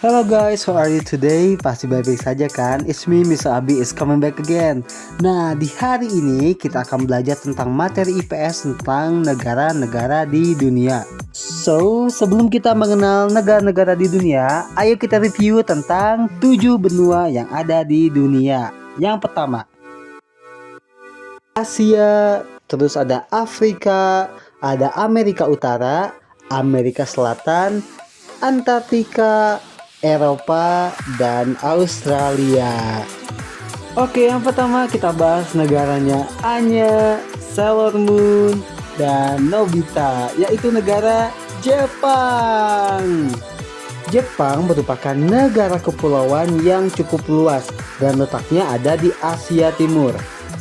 Hello guys, how are you today? Pasti baik-baik saja kan? It's me, Mr. Abi is coming back again. Nah, di hari ini kita akan belajar tentang materi IPS tentang negara-negara di dunia. So, sebelum kita mengenal negara-negara di dunia, ayo kita review tentang 7 benua yang ada di dunia. Yang pertama, Asia, terus ada Afrika, ada Amerika Utara, Amerika Selatan, Antartika, Eropa, dan Australia. Oke, yang pertama kita bahas negaranya Anya, Sailor Moon, dan Nobita, yaitu negara Jepang. Jepang merupakan negara kepulauan yang cukup luas dan letaknya ada di Asia Timur.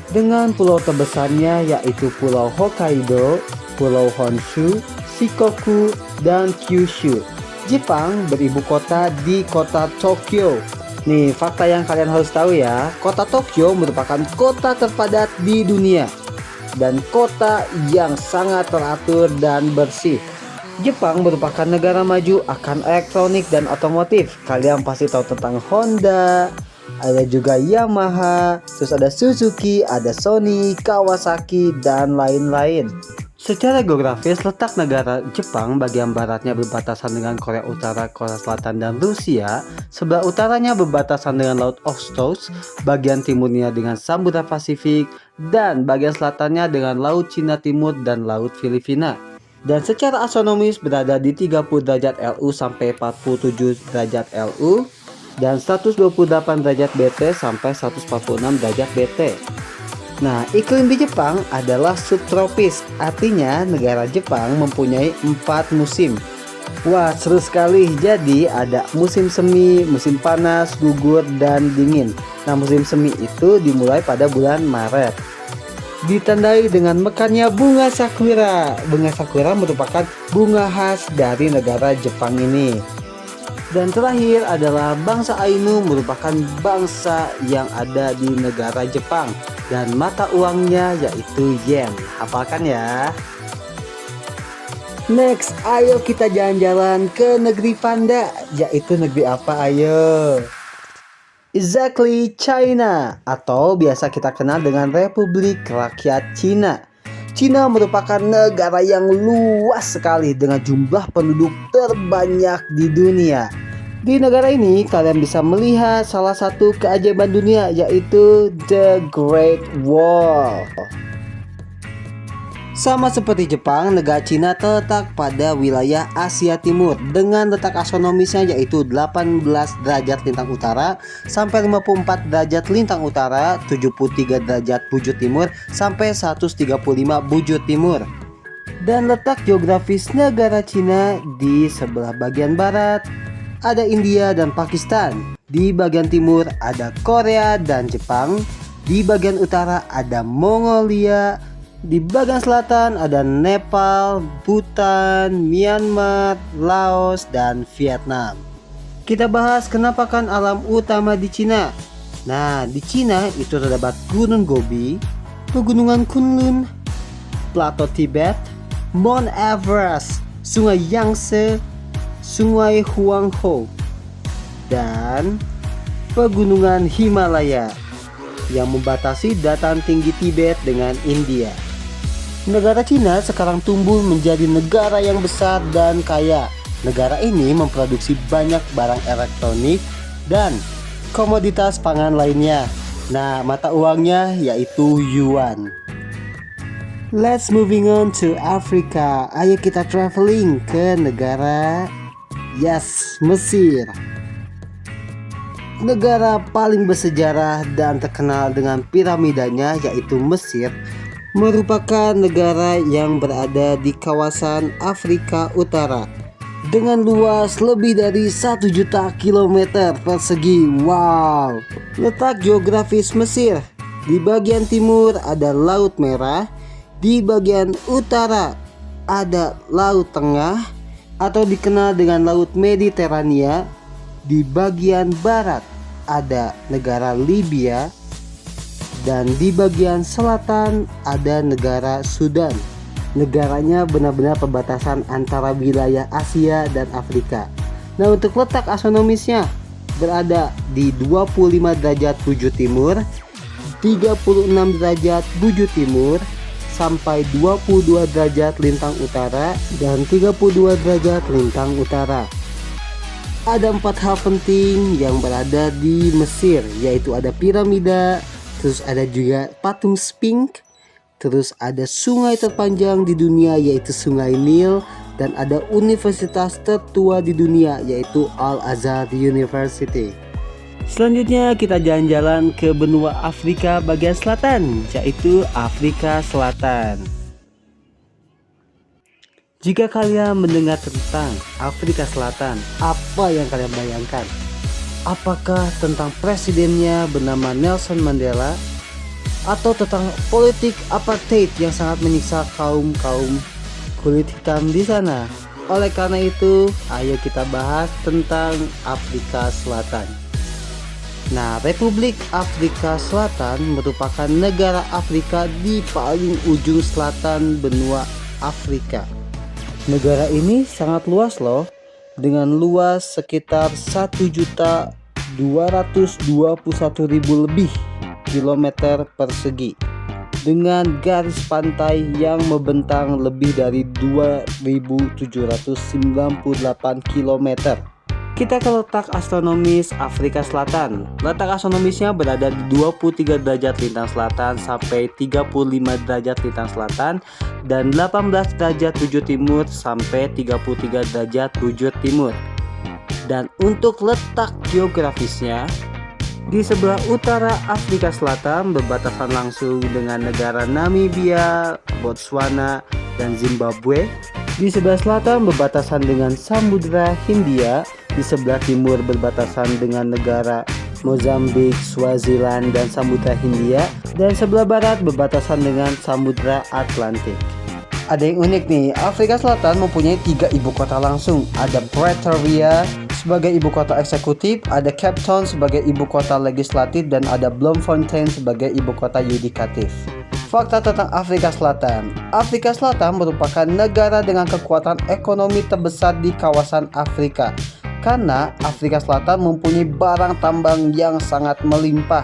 Dengan pulau terbesarnya yaitu Pulau Hokkaido, Pulau Honshu, Shikoku, dan Kyushu. Jepang beribu kota di kota Tokyo. Nih, fakta yang kalian harus tahu ya, kota Tokyo merupakan kota terpadat di dunia dan kota yang sangat teratur dan bersih. Jepang merupakan negara maju akan elektronik dan otomotif. Kalian pasti tahu tentang Honda, ada juga Yamaha, terus ada Suzuki, ada Sony, Kawasaki, dan lain-lain. Secara geografis, letak negara Jepang bagian baratnya berbatasan dengan Korea Utara, Korea Selatan, dan Rusia. Sebelah utaranya berbatasan dengan Laut Okhotsk, bagian timurnya dengan Samudra Pasifik, dan bagian selatannya dengan Laut Cina Timur dan Laut Filipina. Dan secara astronomis berada di 30 derajat LU sampai 47 derajat LU, dan 128 derajat BT sampai 146 derajat BT. Nah, iklim di Jepang adalah subtropis, artinya negara Jepang mempunyai 4 musim. Wah, seru sekali. Jadi ada musim semi, musim panas, gugur, dan dingin. Nah, musim semi itu dimulai pada bulan Maret. Ditandai dengan mekarnya bunga sakura. Bunga sakura merupakan bunga khas dari negara Jepang ini. Dan terakhir adalah bangsa Ainu, merupakan bangsa yang ada di negara Jepang. Dan mata uangnya yaitu yen. Hafalkan ya. Next, ayo kita jalan-jalan ke negeri panda. Yaitu negeri apa ayo? Exactly, China, atau biasa kita kenal dengan Republik Rakyat Cina. Cina merupakan negara yang luas sekali dengan jumlah penduduk terbanyak di dunia. Di negara ini kalian bisa melihat salah satu keajaiban dunia, yaitu The Great Wall. Sama seperti Jepang, negara Cina terletak pada wilayah Asia Timur dengan letak astronomisnya yaitu 18 derajat lintang utara sampai 54 derajat lintang utara, 73 derajat bujur timur sampai 135 bujur timur. Dan letak geografis negara Cina di sebelah bagian barat ada India dan Pakistan. Di bagian timur ada Korea dan Jepang. Di bagian utara ada Mongolia. Di bagian selatan ada Nepal, Bhutan, Myanmar, Laos, dan Vietnam. Kita bahas kenampakan alam utama di Cina. Nah, di Cina itu terdapat Gunung Gobi, Pegunungan Kunlun, Plato Tibet, Mount Everest, Sungai Yangtze, Sungai Huanghe, dan Pegunungan Himalaya yang membatasi dataran tinggi Tibet dengan India. Negara Cina sekarang tumbuh menjadi negara yang besar dan kaya. Negara ini memproduksi banyak barang elektronik dan komoditas pangan lainnya. Nah, mata uangnya yaitu yuan. Let's moving on to Africa. Ayo kita traveling ke negara Mesir. Negara paling bersejarah dan terkenal dengan piramidanya yaitu Mesir, merupakan negara yang berada di kawasan Afrika Utara dengan luas lebih dari 1 juta kilometer persegi. Wow. Letak geografis Mesir, di bagian timur ada Laut Merah, Di bagian utara ada Laut Tengah atau dikenal dengan Laut Mediterania. Di bagian barat ada negara Libya. Dan di bagian selatan ada negara Sudan. Negaranya benar-benar perbatasan antara wilayah Asia dan Afrika. Nah, untuk letak astronomisnya berada di 25 derajat bujur timur, 36 derajat bujur timur, sampai 22 derajat lintang utara dan 32 derajat lintang utara. Ada 4 hal penting yang berada di Mesir, yaitu ada piramida, terus ada juga patung Sphinx, terus ada sungai terpanjang di dunia yaitu Sungai Nil, dan ada universitas tertua di dunia yaitu Al-Azhar University. Selanjutnya kita jalan-jalan ke benua Afrika bagian selatan, yaitu Afrika Selatan. Jika kalian mendengar tentang Afrika Selatan, apa yang kalian bayangkan? Apakah tentang presidennya bernama Nelson Mandela? Atau tentang politik apartheid yang sangat menyiksa kaum kulit hitam di sana? Oleh karena itu, ayo kita bahas tentang Afrika Selatan. Nah, Republik Afrika Selatan merupakan negara Afrika di paling ujung selatan benua Afrika. Negara ini sangat luas loh, dengan luas sekitar 1.221.000 lebih kilometer persegi, dengan garis pantai yang membentang lebih dari 2.798 km. Kita ke letak astronomis Afrika Selatan. Letak astronomisnya berada di 23 derajat lintang selatan sampai 35 derajat lintang selatan, dan 18 derajat bujur timur sampai 33 derajat bujur timur. Dan untuk letak geografisnya, di sebelah utara Afrika Selatan berbatasan langsung dengan negara Namibia, Botswana, dan Zimbabwe. Di sebelah selatan berbatasan dengan Samudra Hindia. Di sebelah timur berbatasan dengan negara Mozambik, Swaziland, dan Samudra Hindia. Dan sebelah barat berbatasan dengan Samudra Atlantik. Ada yang unik nih, Afrika Selatan mempunyai 3 ibu kota langsung. Ada Pretoria sebagai ibu kota eksekutif, ada Cape Town sebagai ibu kota legislatif, dan ada Bloemfontein sebagai ibu kota yudikatif. Fakta tentang Afrika Selatan. Afrika Selatan merupakan negara dengan kekuatan ekonomi terbesar di kawasan Afrika, karena Afrika Selatan mempunyai barang tambang yang sangat melimpah.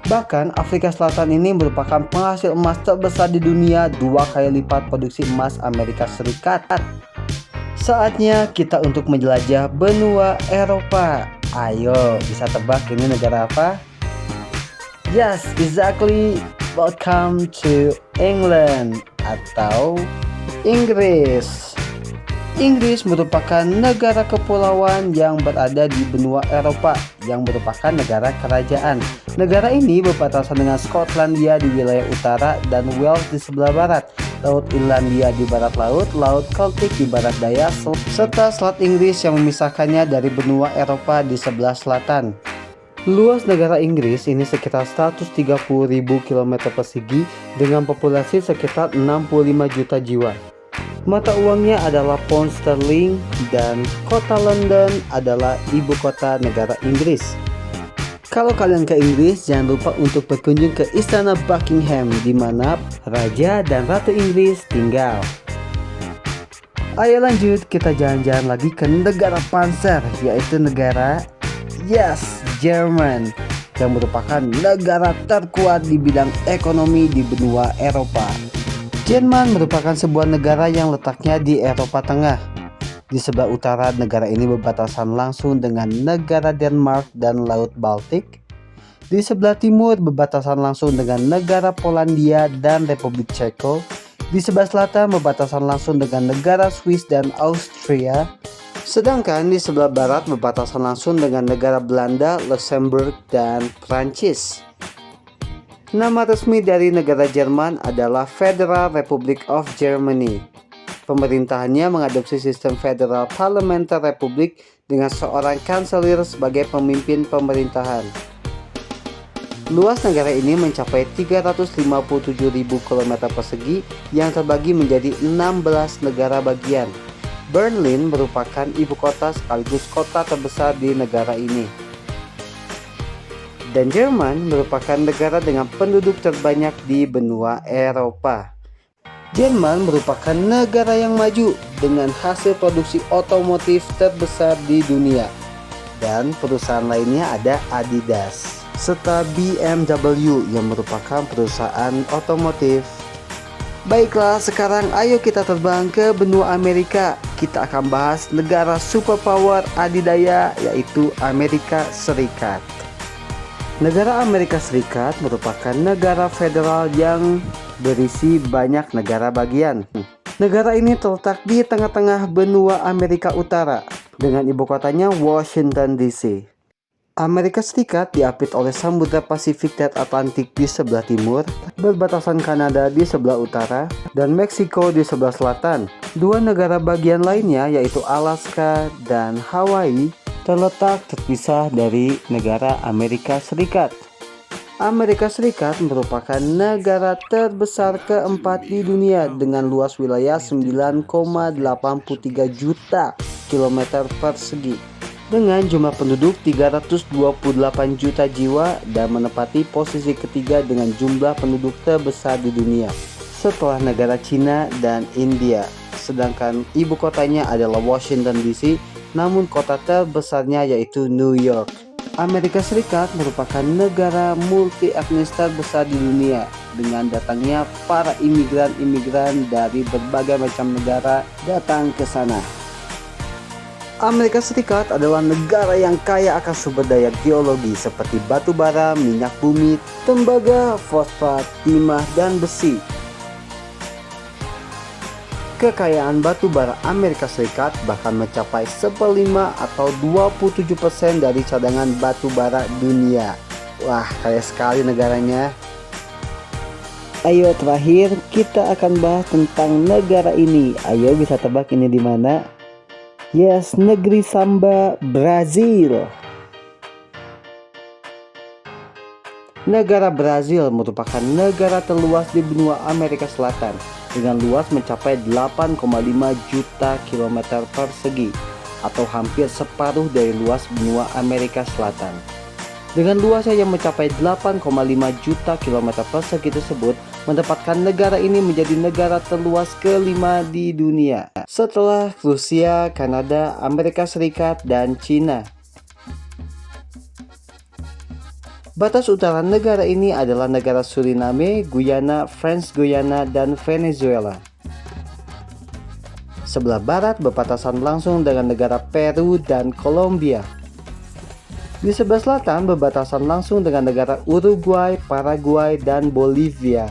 Bahkan Afrika Selatan ini merupakan penghasil emas terbesar di dunia, 2 kali lipat produksi emas Amerika Serikat. Saatnya kita untuk menjelajah benua Eropa. Ayo, bisa tebak ini negara apa? Yes, exactly. Welcome to England atau Inggris. Inggris merupakan negara kepulauan yang berada di benua Eropa yang merupakan negara kerajaan. Negara ini berbatasan dengan Skotlandia di wilayah utara dan Wales di sebelah barat, Laut Irlandia di barat laut, Laut Keltik di barat daya, serta Selat Inggris yang memisahkannya dari benua Eropa di sebelah selatan. Luas negara Inggris ini sekitar 130.000 km persegi dengan populasi sekitar 65 juta jiwa. Mata uangnya adalah pound sterling dan kota London adalah ibu kota negara Inggris. Kalau kalian ke Inggris, jangan lupa untuk berkunjung ke Istana Buckingham di mana Raja dan Ratu Inggris tinggal. Ayo lanjut, kita jalan-jalan lagi ke negara Panzer, yaitu negara Jerman, yang merupakan negara terkuat di bidang ekonomi di benua Eropa. Jerman merupakan sebuah negara yang letaknya di Eropa Tengah. Di sebelah utara negara ini berbatasan langsung dengan negara Denmark dan Laut Baltik. Di sebelah timur berbatasan langsung dengan negara Polandia dan Republik Ceko. Di sebelah selatan berbatasan langsung dengan negara Swiss dan Austria. Sedangkan di sebelah barat berbatasan langsung dengan negara Belanda, Luxembourg, dan Prancis. Nama resmi dari negara Jerman adalah Federal Republic of Germany. Pemerintahannya mengadopsi sistem Federal Parliamentary Republic dengan seorang kanselir sebagai pemimpin pemerintahan. Luas negara ini mencapai 357.000 km persegi yang terbagi menjadi 16 negara bagian. Berlin merupakan ibu kota sekaligus kota terbesar di negara ini. Dan Jerman merupakan negara dengan penduduk terbanyak di benua Eropa. Jerman merupakan negara yang maju dengan hasil produksi otomotif terbesar di dunia. Dan perusahaan lainnya ada Adidas serta BMW yang merupakan perusahaan otomotif. Baiklah, sekarang ayo kita terbang ke benua Amerika. Kita akan bahas negara superpower adidaya, yaitu Amerika Serikat. Negara Amerika Serikat merupakan negara federal yang berisi banyak negara bagian. Negara ini terletak di tengah-tengah benua Amerika Utara dengan ibu kotanya Washington DC. Amerika Serikat diapit oleh Samudra Pasifik dan Atlantik di sebelah timur, berbatasan Kanada di sebelah utara, dan Meksiko di sebelah selatan. Dua negara bagian lainnya, yaitu Alaska dan Hawaii, terletak terpisah dari negara Amerika Serikat. Amerika Serikat merupakan negara terbesar keempat di dunia dengan luas wilayah 9,83 juta kilometer persegi dengan jumlah penduduk 328 juta jiwa dan menempati posisi ketiga dengan jumlah penduduk terbesar di dunia setelah negara Cina dan India. Sedangkan ibu kotanya adalah Washington DC, namun kota terbesarnya yaitu New York. Amerika Serikat merupakan negara multi etnis terbesar di dunia dengan datangnya para imigran dari berbagai macam negara datang ke sana. Amerika Serikat adalah negara yang kaya akan sumber daya geologi seperti batu bara, minyak bumi, tembaga, fosfat, timah, dan besi. Kekayaan batu bara Amerika Serikat bahkan mencapai 1/5 atau 27% dari cadangan batu bara dunia. Wah, kaya sekali negaranya. Ayo, terakhir kita akan bahas tentang negara ini. Ayo, bisa tebak ini di mana? Yes, negeri Samba, Brazil. Negara Brazil merupakan negara terluas di benua Amerika Selatan dengan luas mencapai 8,5 juta kilometer persegi atau hampir separuh dari luas benua Amerika Selatan. Dengan luasnya yang mencapai 8,5 juta kilometer persegi tersebut menempatkan negara ini menjadi negara terluas kelima di dunia setelah Rusia, Kanada, Amerika Serikat, dan Cina. Batas utara negara ini adalah negara Suriname, Guyana, French Guyana, dan Venezuela. Sebelah barat berbatasan langsung dengan negara Peru dan Kolombia. Di sebelah selatan berbatasan langsung dengan negara Uruguay, Paraguay, dan Bolivia.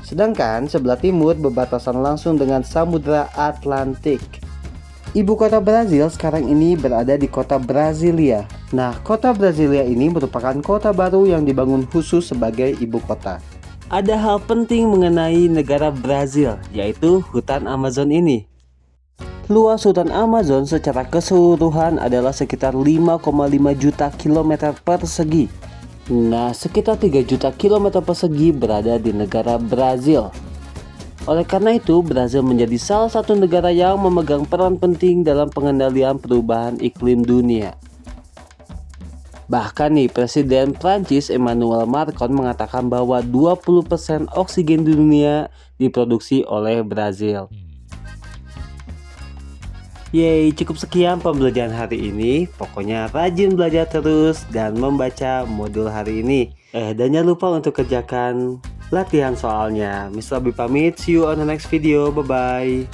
Sedangkan sebelah timur berbatasan langsung dengan Samudra Atlantik. Ibu kota Brazil sekarang ini berada di kota Brasilia. Nah, kota Brasilia ini merupakan kota baru yang dibangun khusus sebagai ibu kota. Ada hal penting mengenai negara Brazil, yaitu hutan Amazon ini. Luas hutan Amazon secara keseluruhan adalah sekitar 5,5 juta kilometer persegi. Nah, sekitar 3 juta kilometer persegi berada di negara Brazil. Oleh karena itu, Brazil menjadi salah satu negara yang memegang peran penting dalam pengendalian perubahan iklim dunia. Bahkan nih, Presiden Prancis Emmanuel Macron mengatakan bahwa 20% oksigen di dunia diproduksi oleh Brazil. Yeay, cukup sekian pembelajaran hari ini. Pokoknya rajin belajar terus dan membaca modul hari ini. Dan jangan lupa untuk kerjakan latihan soalnya. Mr. Abi pamit, see you on the next video, bye bye.